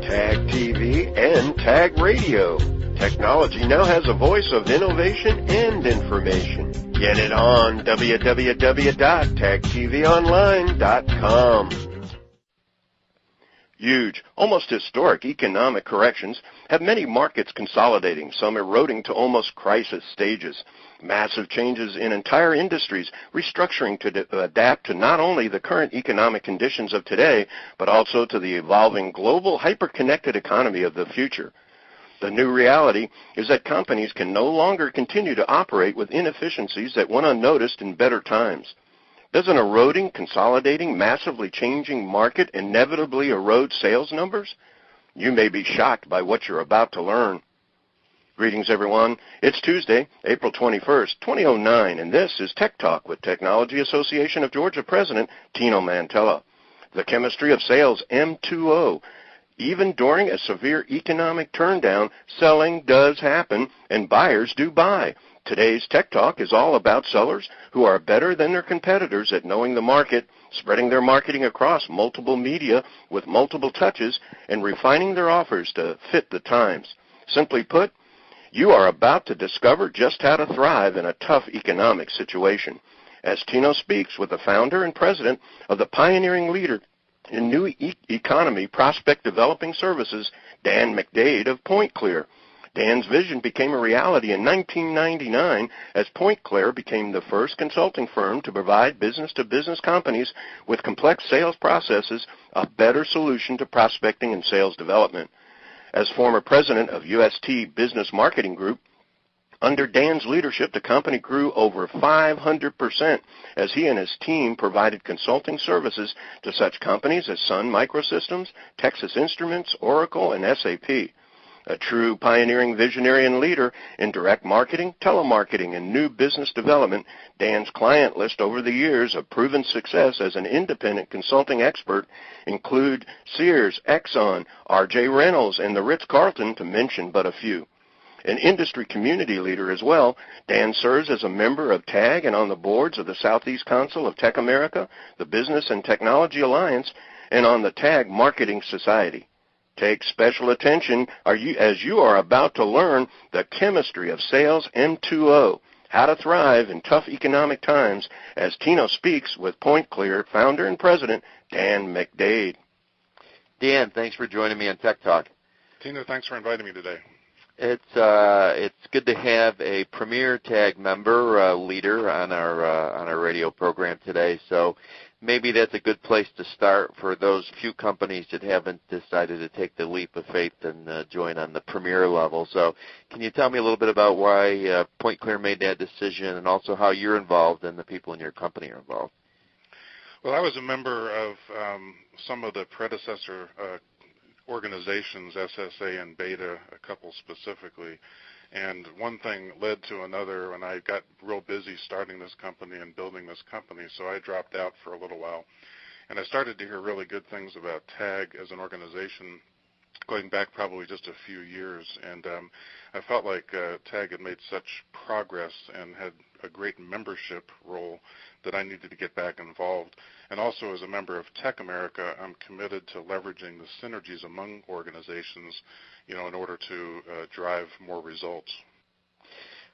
Tag TV, and Tag Radio. Technology now has a voice of innovation and information. Get it on www.tagtvonline.com. Huge, almost historic economic corrections have many markets consolidating, some eroding to almost crisis stages. Massive changes in entire industries, restructuring to adapt to not only the current economic conditions of today, but also to the evolving global hyper-connected economy of the future. The new reality is that companies can no longer continue to operate with inefficiencies that went unnoticed in better times. Does an eroding, consolidating, massively changing market inevitably erode sales numbers? You may be shocked by what you're about to learn. Greetings, everyone. It's Tuesday, April 21st, 2009, and this is Tech Talk with Technology Association of Georgia President Tino Mantella. The chemistry of sales, M2O. Even during a severe economic turndown, selling does happen, and buyers do buy. Today's Tech Talk is all about sellers who are better than their competitors at knowing the market, spreading their marketing across multiple media with multiple touches, and refining their offers to fit the times. Simply put, you are about to discover just how to thrive in a tough economic situation. As Tino speaks with the founder and president of the pioneering leader in new economy prospect developing services, Dan McDade of PointClear. Dan's vision became a reality in 1999 as PointClear became the first consulting firm to provide business-to-business companies with complex sales processes a better solution to prospecting and sales development. As former president of UST Business Marketing Group, under Dan's leadership, the company grew over 500% as he and his team provided consulting services to such companies as Sun Microsystems, Texas Instruments, Oracle, and SAP. A true pioneering visionary and leader in direct marketing, telemarketing, and new business development, Dan's client list over the years of proven success as an independent consulting expert include Sears, Exxon, R.J. Reynolds, and the Ritz-Carlton, to mention but a few. An industry community leader as well, Dan serves as a member of TAG and on the boards of the Southeast Council of Tech America, the Business and Technology Alliance, and on the TAG Marketing Society. Take special attention as you are about to learn the chemistry of sales M2O, how to thrive in tough economic times, as Tino speaks with PointClear founder and president Dan McDade. Dan, thanks for joining me on Tech Talk. Tino, thanks for inviting me today. It's good to have a premier TAG member leader on our radio program today. So maybe that's a good place to start for those few companies that haven't decided to take the leap of faith and join on the premier level. So can you tell me a little bit about why PointClear made that decision, and also how you're involved and the people in your company are involved? Well, I was a member of some of the predecessor organizations, SSA and Beta, a couple specifically, and one thing led to another, and I got real busy starting this company and building this company, so I dropped out for a little while. And I started to hear really good things about TAG as an organization going back probably just a few years, and I felt like TAG had made such progress and had a great membership role that I needed to get back involved. And also, as a member of Tech America, I'm committed to leveraging the synergies among organizations, in order to drive more results.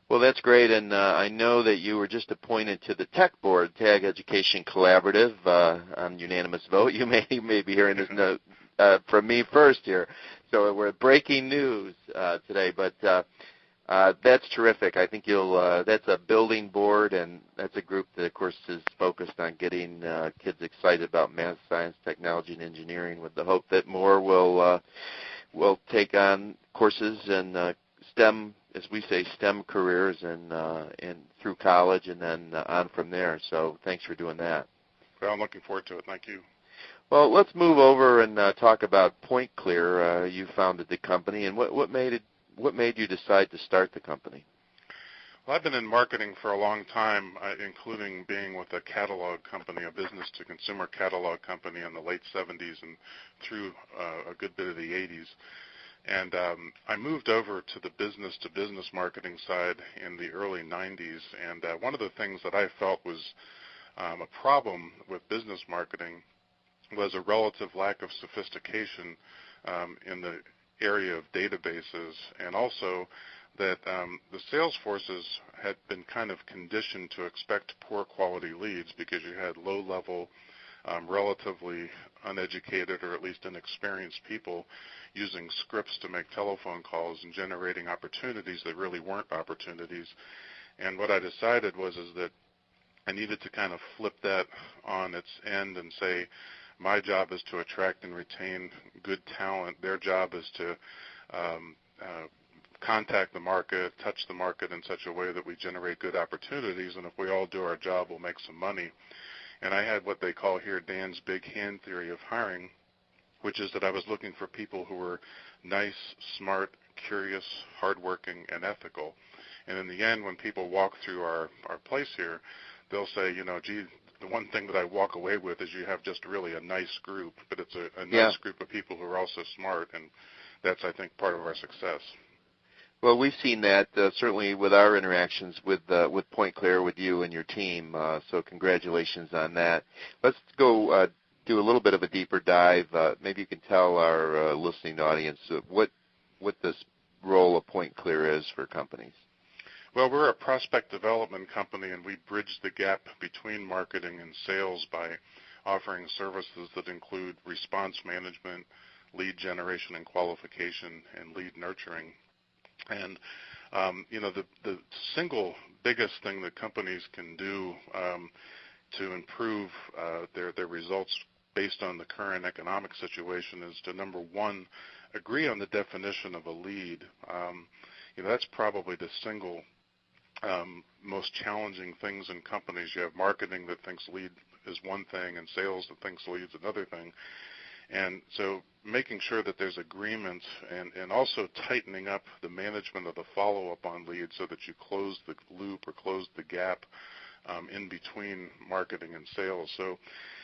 Well, that's great, and I know that you were just appointed to the Tech Board, TAG Education Collaborative, on unanimous vote. You may be hearing this note from me first here. So we're breaking news today, but that's terrific. I think that's a building board, and that's a group that, of course, is focused on getting kids excited about math, science, technology, and engineering, with the hope that more will take on courses and STEM, as we say, STEM careers, and through college and then on from there. So thanks for doing that. Well, I'm looking forward to it. Thank you. Well, let's move over and talk about PointClear. You founded the company, and what made you decide to start the company? Well, I've been in marketing for a long time, including being with a catalog company, a business-to-consumer catalog company in the late 70s and through a good bit of the 80s. And I moved over to the business-to-business marketing side in the early 90s, and one of the things that I felt was a problem with business marketing was a relative lack of sophistication in the area of databases, and also that the sales forces had been kind of conditioned to expect poor quality leads because you had low-level, relatively uneducated or at least inexperienced people using scripts to make telephone calls and generating opportunities that really weren't opportunities. And what I decided was that I needed to kind of flip that on its end and say, my job is to attract and retain good talent. Their job is to contact the market, touch the market in such a way that we generate good opportunities, and if we all do our job, we'll make some money. And I had what they call here Dan's big hand theory of hiring, which is that I was looking for people who were nice, smart, curious, hardworking, and ethical. And in the end, when people walk through our place here, they'll say, gee, the one thing that I walk away with is you have just really a nice group, but it's a nice group of people who are also smart, and that's, I think, part of our success. Well, we've seen that certainly with our interactions with PointClear, with you and your team, so congratulations on that. Let's go do a little bit of a deeper dive. Maybe you can tell our listening audience what this role of PointClear is for companies. Well, we're a prospect development company, and we bridge the gap between marketing and sales by offering services that include response management, lead generation and qualification, and lead nurturing. And, the single biggest thing that companies can do to improve their results based on the current economic situation is to, number one, agree on the definition of a lead. That's probably the single most challenging things in companies. You have marketing that thinks lead is one thing and sales that thinks lead is another thing. And so making sure that there's agreement and also tightening up the management of the follow-up on leads so that you close the loop or close the gap in between marketing and sales. So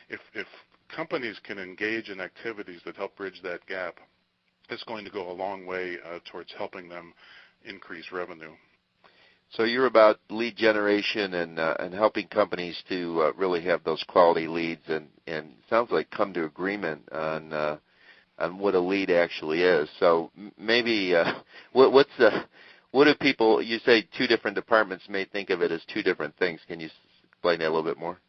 if companies can engage in activities that help bridge that gap, it's going to go a long way towards helping them increase revenue. So you're about lead generation and helping companies to really have those quality leads, and it sounds like come to agreement on what a lead actually is. So maybe what do people? You say two different departments may think of it as two different things. Can you explain that a little bit more?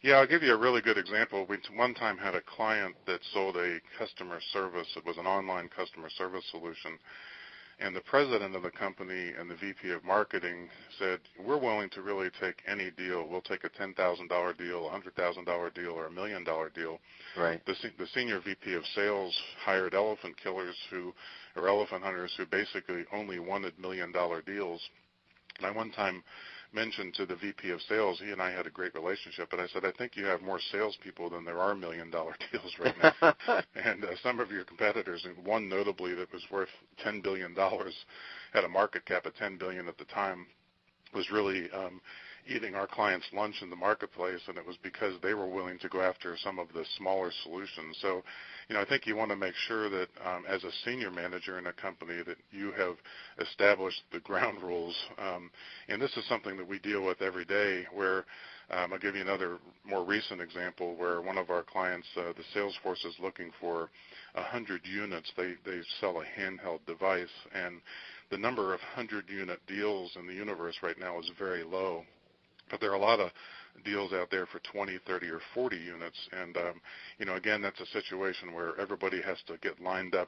Yeah, I'll give you a really good example. We one time had a client that sold a customer service. It was an online customer service solution. And the president of the company and the VP of marketing said, we're willing to really take any deal. We'll take a $10,000 deal, a $100,000 deal, or a $1 million deal. Right. The senior VP of sales hired elephant killers or elephant hunters who basically only wanted $1 million deals. And I one time mentioned to the VP of sales, he and I had a great relationship, but I said, I think you have more salespeople than there are $1 million deals right now. And some of your competitors, and one notably that was worth $10 billion, had a market cap of $10 billion at the time, was really eating our clients' lunch in the marketplace, and it was because they were willing to go after some of the smaller solutions. So, I think you want to make sure that as a senior manager in a company that you have established the ground rules. And this is something that we deal with every day where I'll give you another more recent example where one of our clients, the sales force is looking for 100 units. They sell a handheld device, and the number of 100-unit deals in the universe right now is very low. But there are a lot of deals out there for 20, 30, or 40 units. And, again, that's a situation where everybody has to get lined up,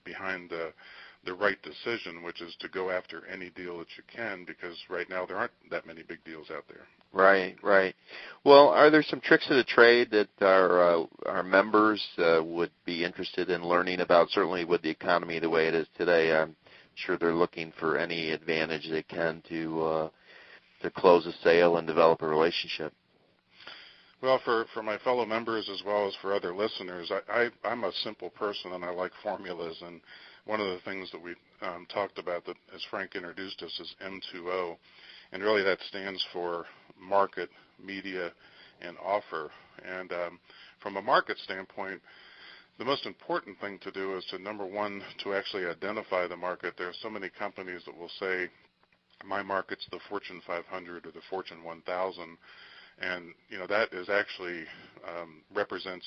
behind the right decision, which is to go after any deal that you can, because right now there aren't that many big deals out there. Right, right. Well, are there some tricks of the trade that our members would be interested in learning about? Certainly with the economy the way it is today, I'm sure they're looking for any advantage they can to close a sale and develop a relationship. Well, for my fellow members as well as for other listeners, I'm a simple person and I like formulas. And one of the things that we talked about, that as Frank introduced us, is M2O. And really that stands for market, media, and offer. And from a market standpoint, the most important thing to do is to, number one, to actually identify the market. There are so many companies that will say, my market's the Fortune 500 or the Fortune 1000, and that is actually represents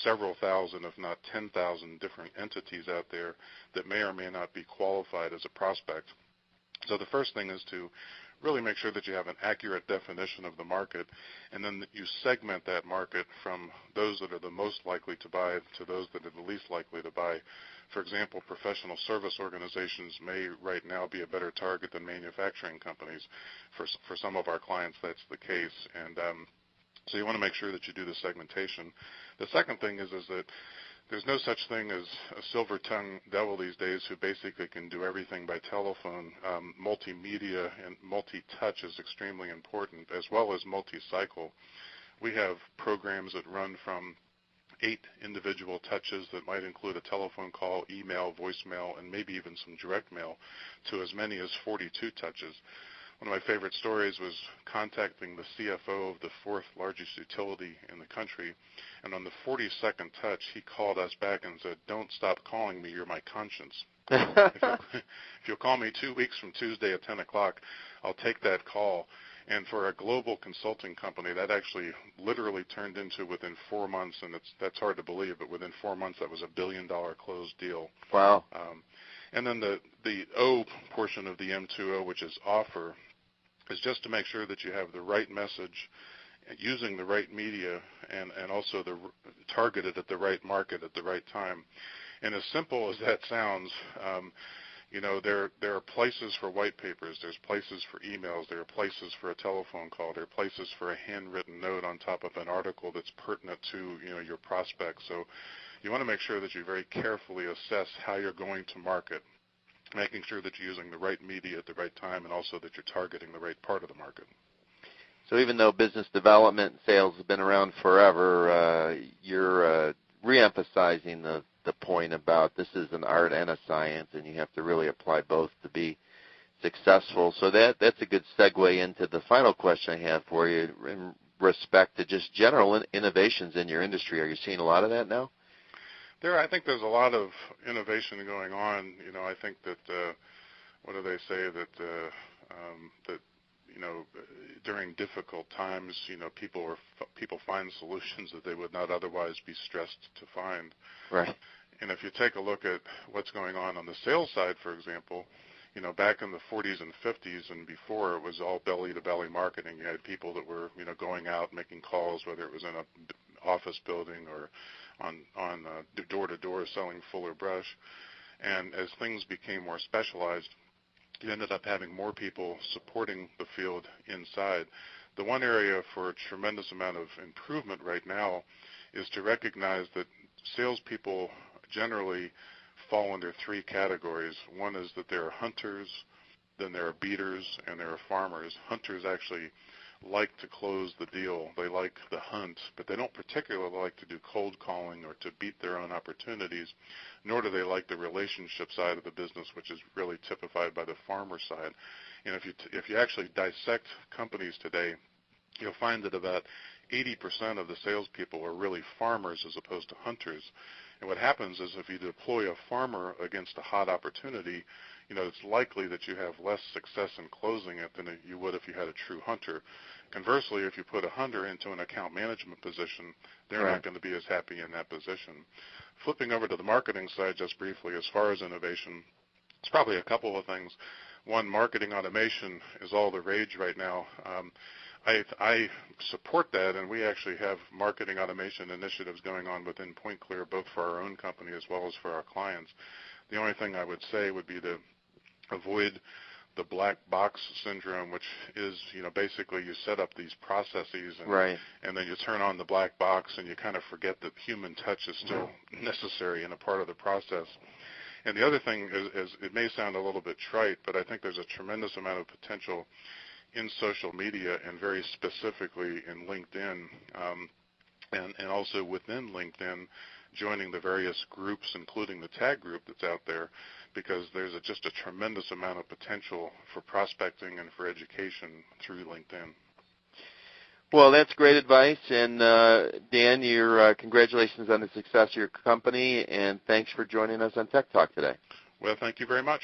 several thousand, if not 10,000 different entities out there that may or may not be qualified as a prospect. So the first thing is to really make sure that you have an accurate definition of the market, and then that you segment that market from those that are the most likely to buy to those that are the least likely to buy. For example, professional service organizations may right now be a better target than manufacturing companies. For some of our clients, that's the case. And so you want to make sure that you do the segmentation. The second thing is that there's no such thing as a silver-tongued devil these days who basically can do everything by telephone. Multimedia and multi-touch is extremely important, as well as multi-cycle. We have programs that run from 8 individual touches that might include a telephone call, email, voicemail, and maybe even some direct mail, to as many as 42 touches. One of my favorite stories was contacting the CFO of the 4th largest utility in the country, and on the 42nd touch, he called us back and said, "Don't stop calling me, you're my conscience." If you'll call me 2 weeks from Tuesday at 10 o'clock, I'll take that call. And for a global consulting company, that actually literally turned into, within 4 months, and that's hard to believe, but within 4 months, that was $1 billion closed deal. Wow. And then the O portion of the M2O, which is offer, is just to make sure that you have the right message, using the right media, and also targeted at the right market at the right time. And as simple as that sounds, there are places for white papers, there's places for emails, there are places for a telephone call, there are places for a handwritten note on top of an article that's pertinent to your prospects. So you want to make sure that you very carefully assess how you're going to market, making sure that you're using the right media at the right time, and also that you're targeting the right part of the market. So even though business development and sales have been around forever, you're reemphasizing the point about this is an art and a science, and you have to really apply both to be successful. So that's a good segue into the final question I have for you in respect to just general innovations in your industry. Are you seeing a lot of that now? I think there's a lot of innovation going on. I think that what do they say, that during difficult times, people find solutions that they would not otherwise be stressed to find. Right. And if you take a look at what's going on the sales side, for example, back in the 40s and 50s and before, it was all belly-to-belly marketing. You had people that were, going out making calls, whether it was in an office building or on door-to-door selling Fuller Brush. And as things became more specialized, you ended up having more people supporting the field inside. The one area for a tremendous amount of improvement right now is to recognize that salespeople generally fall under 3 categories. One is that there are hunters, then there are beaters, and there are farmers. Hunters actually like to close the deal. They like the hunt, but they don't particularly like to do cold calling or to beat their own opportunities, nor do they like the relationship side of the business, which is really typified by the farmer side. And if you actually dissect companies today, you'll find that about 80% of the salespeople are really farmers as opposed to hunters. And what happens is if you deploy a farmer against a hot opportunity, it's likely that you have less success in closing it than you would if you had a true hunter. Conversely, if you put a hunter into an account management position, they're not going to be as happy in that position. Flipping over to the marketing side just briefly, as far as innovation, it's probably a couple of things. One, marketing automation is all the rage right now. I support that, and we actually have marketing automation initiatives going on within PointClear, both for our own company as well as for our clients. The only thing I would say would be to avoid the black box syndrome, which is, basically you set up these processes and then you turn on the black box and you kind of forget that human touch is still necessary and a part of the process. And the other thing is it may sound a little bit trite, but I think there's a tremendous amount of potential in social media, and very specifically in LinkedIn, and also within LinkedIn, joining the various groups, including the tag group that's out there, because there's just a tremendous amount of potential for prospecting and for education through LinkedIn. Well, that's great advice. And Dan, your congratulations on the success of your company, and thanks for joining us on Tech Talk today. Well, thank you very much.